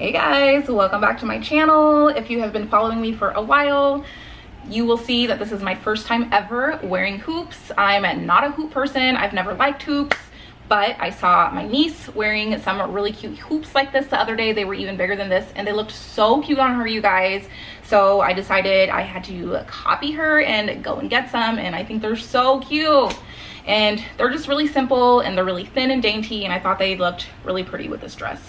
Hey guys, welcome back to my channel. If you have been following me for a while, you will see that this is my first time ever wearing hoops. I'm not a hoop person. I've never liked hoops, but I saw my niece wearing some really cute hoops like this the other day. They were even bigger than this and they looked so cute on her, you guys. So I decided I had to copy her and go and get some, and I think they're so cute. And they're just really simple and they're really thin and dainty, and I thought they looked really pretty with this dress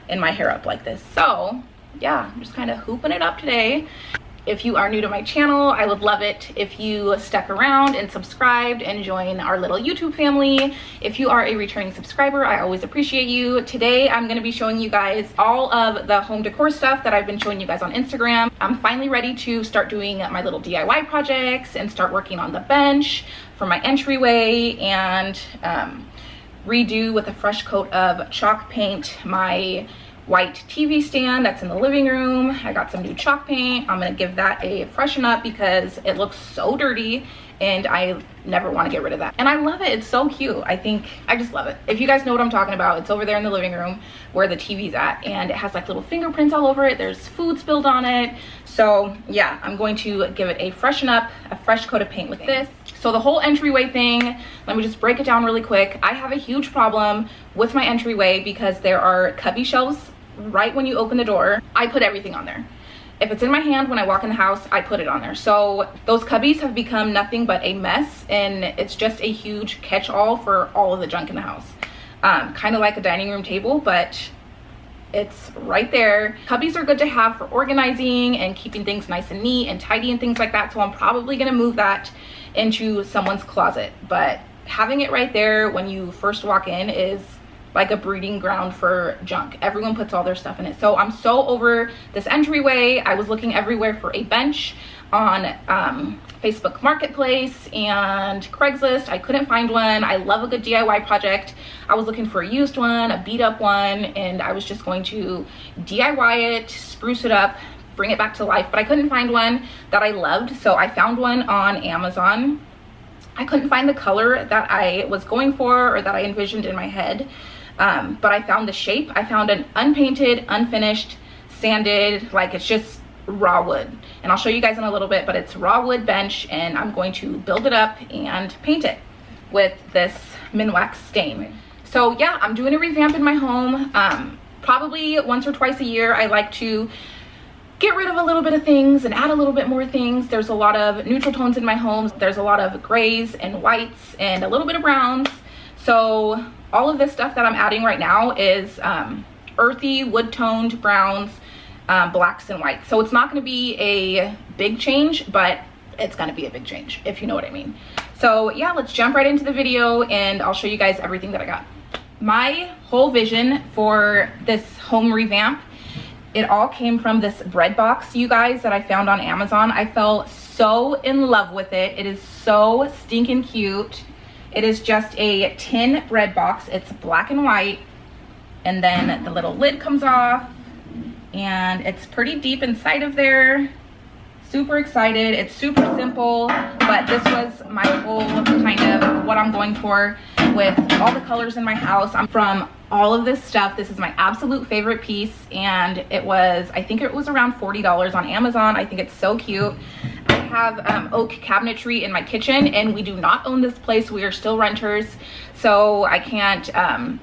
and my hair up like this. So yeah, I'm just kind of hooping it up today. If you are new to my channel, I would love it if you stuck around and subscribed and join our little YouTube family. If you are a returning subscriber, I always appreciate you. Today, I'm gonna be showing you guys all of the home decor stuff that I've been showing you guys on Instagram. I'm finally ready to start doing my little DIY projects and start working on the bench for my entryway and redo with a fresh coat of chalk paint my white TV stand that's in the living room. I got some new chalk paint. I'm gonna give that a freshen up because it looks so dirty and I never want to get rid of that. And I love it, it's so cute. I just love it. If you guys know what I'm talking about, it's over there in the living room where the TV's at, and it has like little fingerprints all over it. There's food spilled on it. So yeah, I'm going to give it a freshen up, a fresh coat of paint with this. So the whole entryway thing, let me just break it down really quick. I have a huge problem with my entryway because there are cubby shelves right when you open the door. I put everything on there. If it's in my hand when I walk in the house, I put it on there. So those cubbies have become nothing but a mess, and it's just a huge catch-all for all of the junk in the house. Kind of like a dining room table, but it's right there. Cubbies are good to have for organizing and keeping things nice and neat and tidy and things like that. So I'm probably gonna move that into someone's closet, but having it right there when you first walk in is like a breeding ground for junk. Everyone puts all their stuff in it. So I'm so over this entryway. I was looking everywhere for a bench on Facebook Marketplace and Craigslist. I couldn't find one. I love a good DIY project. I was looking for a used one, a beat up one, and I was just going to DIY it, spruce it up, bring it back to life, but I couldn't find one that I loved. So I found one on Amazon. I couldn't find the color that I was going for or that I envisioned in my head. But I found the shape. I found an unpainted, unfinished, sanded, like it's just raw wood. And I'll show you guys in a little bit, but it's raw wood bench, and I'm going to build it up and paint it with this Minwax stain. So yeah, I'm doing a revamp in my home. Probably once or twice a year, I like to get rid of a little bit of things and add a little bit more things. There's a lot of neutral tones in my home. There's a lot of grays and whites and a little bit of browns. So all of this stuff that I'm adding right now is earthy, wood-toned browns, blacks and whites. So it's not gonna be a big change, but it's gonna be a big change, if you know what I mean. So yeah, let's jump right into the video and I'll show you guys everything that I got. My whole vision for this home revamp, it all came from this bread box, you guys, that I found on Amazon. I fell so in love with it. It is so stinking cute. It is just a tin bread box. It's black and white, and then the little lid comes off, and it's pretty deep inside of there. Super excited. It's super simple, but this was my whole kind of what I'm going for with all the colors in my house. I'm from all of this stuff. This is my absolute favorite piece, and it was, I think it was around $40 on Amazon. I think it's so cute. I have oak cabinetry in my kitchen, and we do not own this place. We are still renters, so I can't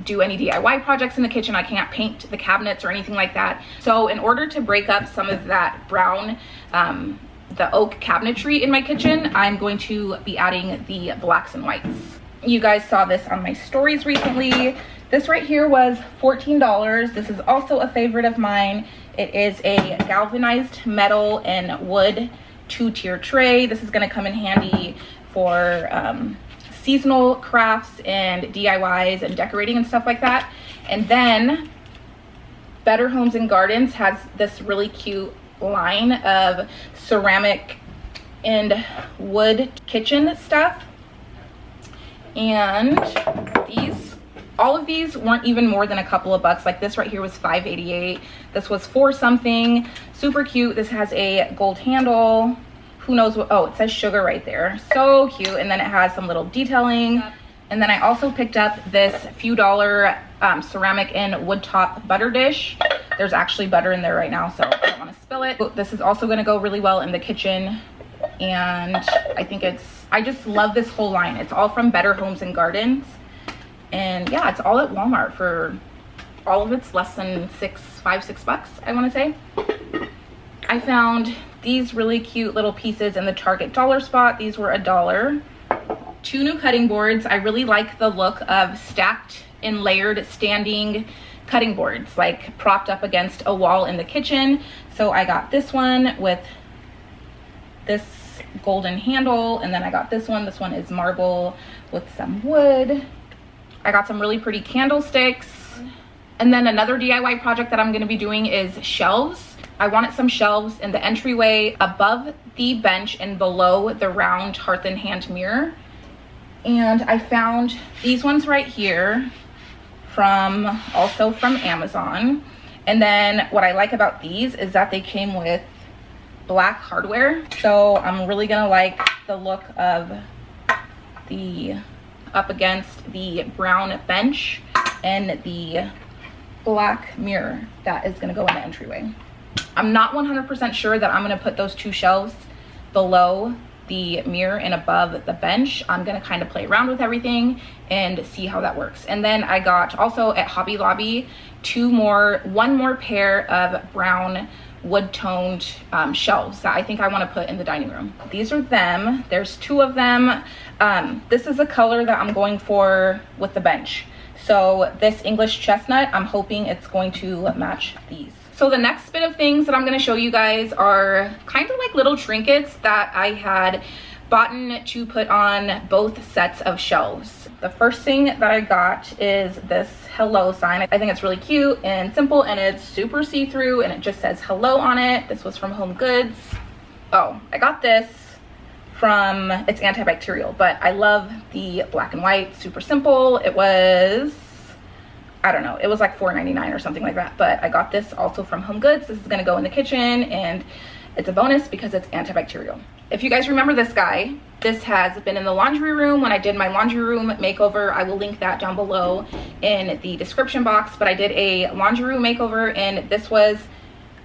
do any DIY projects in the kitchen. I can't paint the cabinets or anything like that. So in order to break up some of that brown, the oak cabinetry in my kitchen, I'm going to be adding the blacks and whites. You guys saw this on my stories recently. This right here was $14. This is also a favorite of mine. It is a galvanized metal and wood 2-tier tray. This is going to come in handy for seasonal crafts and DIYs and decorating and stuff like that. And then Better Homes and Gardens has this really cute line of ceramic and wood kitchen stuff. And all of these weren't even more than a couple of bucks. Like this right here was $5.88. This was $4 something. Super cute. This has a gold handle. Who knows what, oh, it says sugar right there. So cute. And then it has some little detailing. And then I also picked up this few dollar ceramic and wood top butter dish. there's actually butter in there right now, so I don't want to spill it. This is also going to go really well in the kitchen, and I just love this whole line. It's all from Better Homes and Gardens, and yeah, it's all at Walmart for all of it's less than $5-6 bucks, I want to say. I found these really cute little pieces in the Target dollar spot. These were $1. 2 new cutting boards. I really like the look of stacked and layered standing cutting boards, like propped up against a wall in the kitchen. So I got this one with this golden handle, and then I got this one. This one is marble with some wood. I got some really pretty candlesticks. And then another DIY project that I'm going to be doing is shelves. I wanted some shelves in the entryway above the bench and below the round hearth and hand mirror. And I found these ones right here also from Amazon. And then what I like about these is that they came with black hardware. So I'm really gonna like the look of the up against the brown bench and the black mirror that is gonna go in the entryway. I'm not 100% sure that I'm gonna put those 2 shelves below the mirror and above the bench. I'm gonna kind of play around with everything and see how that works. And then I got also at Hobby Lobby one more pair of brown wood toned shelves that I think I want to put in the dining room. These are them. There's 2 of them. This is a color that I'm going for with the bench. So this English chestnut, I'm hoping it's going to match these. So the next bit of things that I'm going to show you guys are kind of like little trinkets that I had bought to put on both sets of shelves. The first thing that I got is this hello sign. I think it's really cute and simple, and it's super see-through, and it just says hello on it. This was from Home Goods. Oh, I got this from, it's antibacterial, but I love the black and white, super simple. It was, I don't know, it was like $4.99 or something like that, but I got this also from Home Goods. This is gonna go in the kitchen, and it's a bonus because it's antibacterial. If you guys remember this guy, this has been in the laundry room when I did my laundry room makeover. I will link that down below in the description box, but I did a laundry room makeover, and this was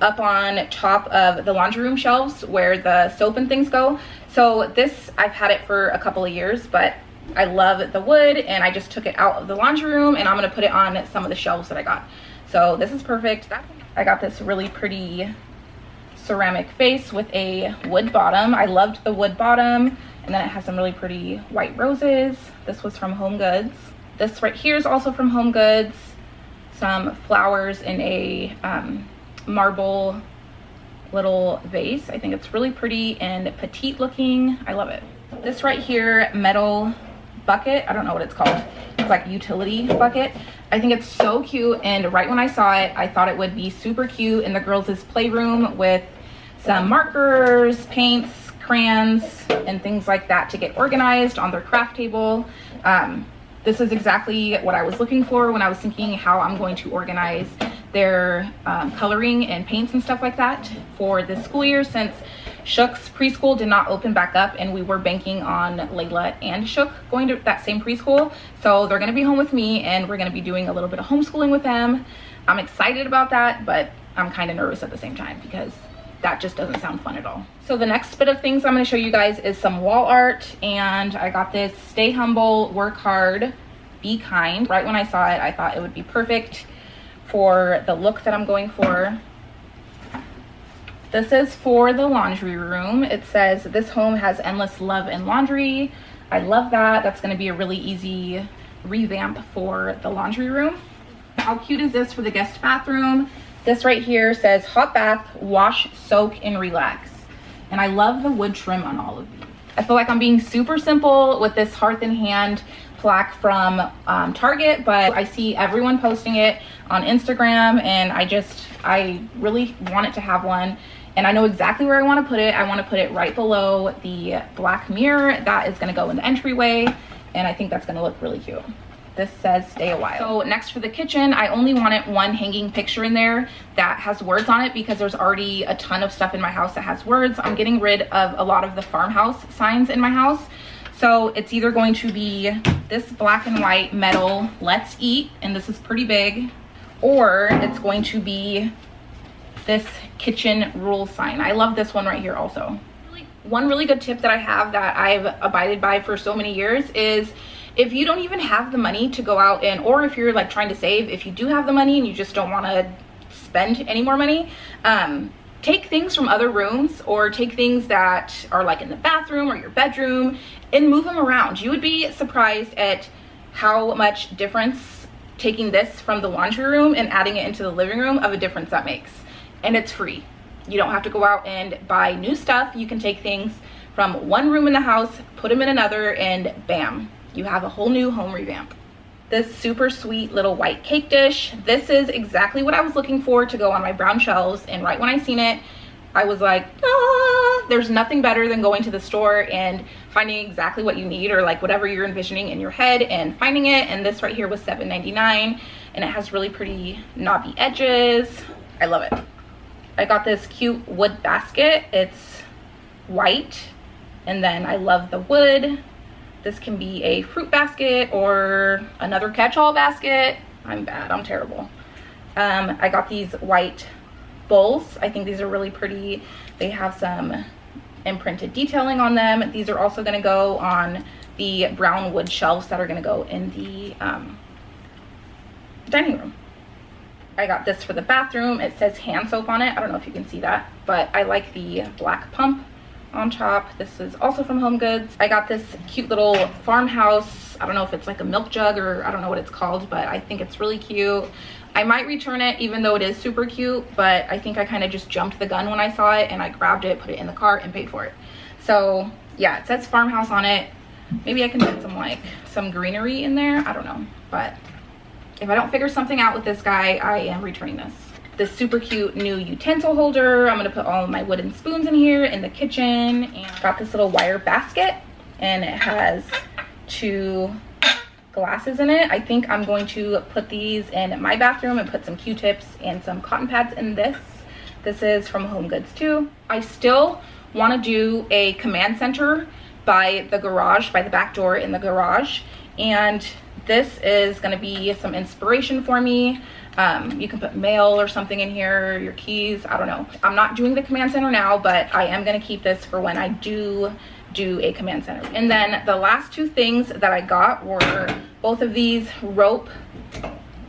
up on top of the laundry room shelves where the soap and things go. So this, I've had it for a couple of years, but I love the wood, and I just took it out of the laundry room, and I'm gonna put it on some of the shelves that I got. So this is perfect. I got this really pretty ceramic vase with a wood bottom. I loved the wood bottom, and then it has some really pretty white roses. This was from Home Goods. This right here is also from Home Goods. Some flowers in a marble little vase. I think it's really pretty and petite looking. I love it. This right here, metal bucket, I don't know what it's called. It's like utility bucket. I think it's so cute, and right when I saw it, I thought it would be super cute in the girls' playroom with some markers, paints, crayons, and things like that to get organized on their craft table. This is exactly what I was looking for when I was thinking how I'm going to organize their coloring and paints and stuff like that for this school year, since Shook's preschool did not open back up, and we were banking on Layla and Shook going to that same preschool. So they're gonna be home with me, and we're gonna be doing a little bit of homeschooling with them. I'm excited about that, but I'm kind of nervous at the same time because that just doesn't sound fun at all. So the next bit of things I'm gonna show you guys is some wall art, and I got this Stay Humble, Work Hard, Be Kind. Right when I saw it, I thought it would be perfect for the look that I'm going for. This is for the laundry room. It says, this home has endless love and laundry. I love that. That's gonna be a really easy revamp for the laundry room. How cute is this for the guest bathroom? This right here says hot bath, wash, soak, and relax. And I love the wood trim on all of these. I feel like I'm being super simple with this hearth and hand plaque from Target, but I see everyone posting it on Instagram, and I really wanted to have one. And I know exactly where I want to put it. I want to put it right below the black mirror that is going to go in the entryway, and I think that's going to look really cute. This says stay a while. So next for the kitchen, I only wanted one hanging picture in there that has words on it because there's already a ton of stuff in my house that has words. I'm getting rid of a lot of the farmhouse signs in my house. So it's either going to be this black and white metal Let's Eat, and this is pretty big, or it's going to be this kitchen rule sign. I love this one right here also. One really good tip that I have that I've abided by for so many years is if you don't even have the money to go out and, or if you're like trying to save, if you do have the money and you just don't want to spend any more money, take things from other rooms or take things that are like in the bathroom or your bedroom and move them around. You would be surprised at how much difference taking this from the laundry room and adding it into the living room of a difference that makes. And it's free. You don't have to go out and buy new stuff. You can take things from one room in the house, put them in another, and bam, you have a whole new home revamp. This super sweet little white cake dish. This is exactly what I was looking for to go on my brown shelves. And right when I seen it, I was like, ah, there's nothing better than going to the store and finding exactly what you need, or like whatever you're envisioning in your head and finding it. And this right here was $7.99, and it has really pretty knobby edges. I love it. I got this cute wood basket. It's white, and then I love the wood. This can be a fruit basket or another catch-all basket. I'm bad, I'm terrible. I got these white bowls. I think these are really pretty. They have some imprinted detailing on them. These are also gonna go on the brown wood shelves that are gonna go in the dining room. I got this for the bathroom. It says hand soap on it. I don't know if you can see that, but I like the black pump on top. This is also from Home Goods. I got this cute little farmhouse. I don't know if it's like a milk jug or I don't know what it's called, but I think it's really cute. I might return it even though it is super cute, but I think I kind of just jumped the gun when I saw it and I grabbed it, put it in the cart, and paid for it. So yeah, it says farmhouse on it. Maybe I can put some greenery in there. I don't know, but if I don't figure something out with this guy, I am returning this. This super cute new utensil holder. I'm gonna put all of my wooden spoons in here in the kitchen. And got this little wire basket, and it has 2 glasses in it. I think I'm going to put these in my bathroom and put some Q-tips and some cotton pads in this. This is from Home Goods too. I still want to do a command center by the garage, by the back door in the garage, and this is going to be some inspiration for me. You can put mail or something in here, your keys, I don't know. I'm not doing the command center now, but I am going to keep this for when I do a command center. And then the last 2 things that I got were both of these rope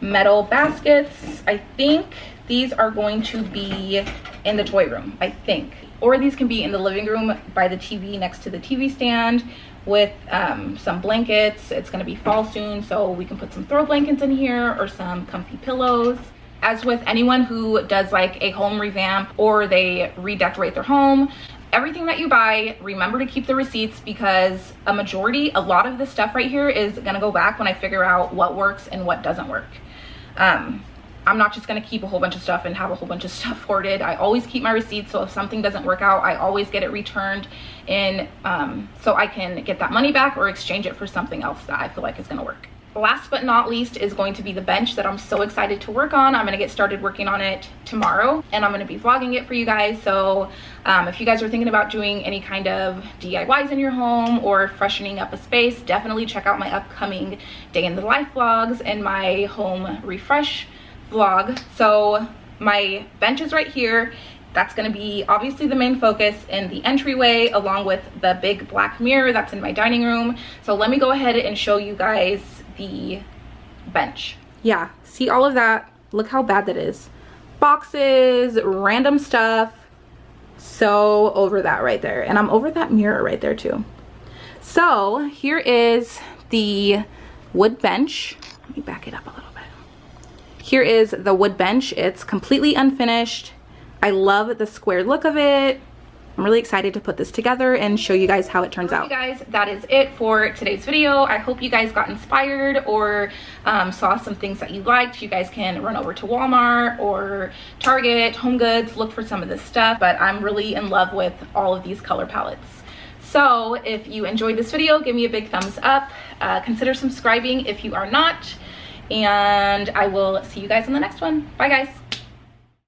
metal baskets. I think these are going to be in the toy room, I think. Or these can be in the living room by the TV, next to the TV stand, with some blankets. It's going to be fall soon, so we can put some throw blankets in here or some comfy pillows. As with anyone who does like a home revamp or they redecorate their home, everything that you buy, remember to keep the receipts, because a lot of this stuff right here is going to go back when I figure out what works and what doesn't work. I'm not just going to keep a whole bunch of stuff and have a whole bunch of stuff hoarded. I always keep my receipts, so if something doesn't work out, I always get it returned in, so I can get that money back or exchange it for something else that I feel like is going to work. Last but not least is going to be the bench that I'm so excited to work on. I'm going to get started working on it tomorrow, and I'm going to be vlogging it for you guys. So if you guys are thinking about doing any kind of DIYs in your home or freshening up a space, definitely check out my upcoming day in the life vlogs and my home refresh vlog. So my bench is right here. That's going to be obviously the main focus in the entryway, along with the big black mirror that's in my dining room. So let me go ahead and show you guys the bench. Yeah, see all of that? Look how bad that is. Boxes, random stuff. So over that right there. And I'm over that mirror right there too. So here is the wood bench. Let me back it up a little bit. Here is the wood bench. It's completely unfinished. I love the square look of it. I'm really excited to put this together and show you guys how it turns out. Okay guys, that is it for today's video. I hope you guys got inspired or saw some things that you liked. You guys can run over to Walmart or Target, Home Goods, look for some of this stuff, but I'm really in love with all of these color palettes. So if you enjoyed this video, give me a big thumbs up. Consider subscribing if you are not, and I will see you guys in the next one. Bye guys.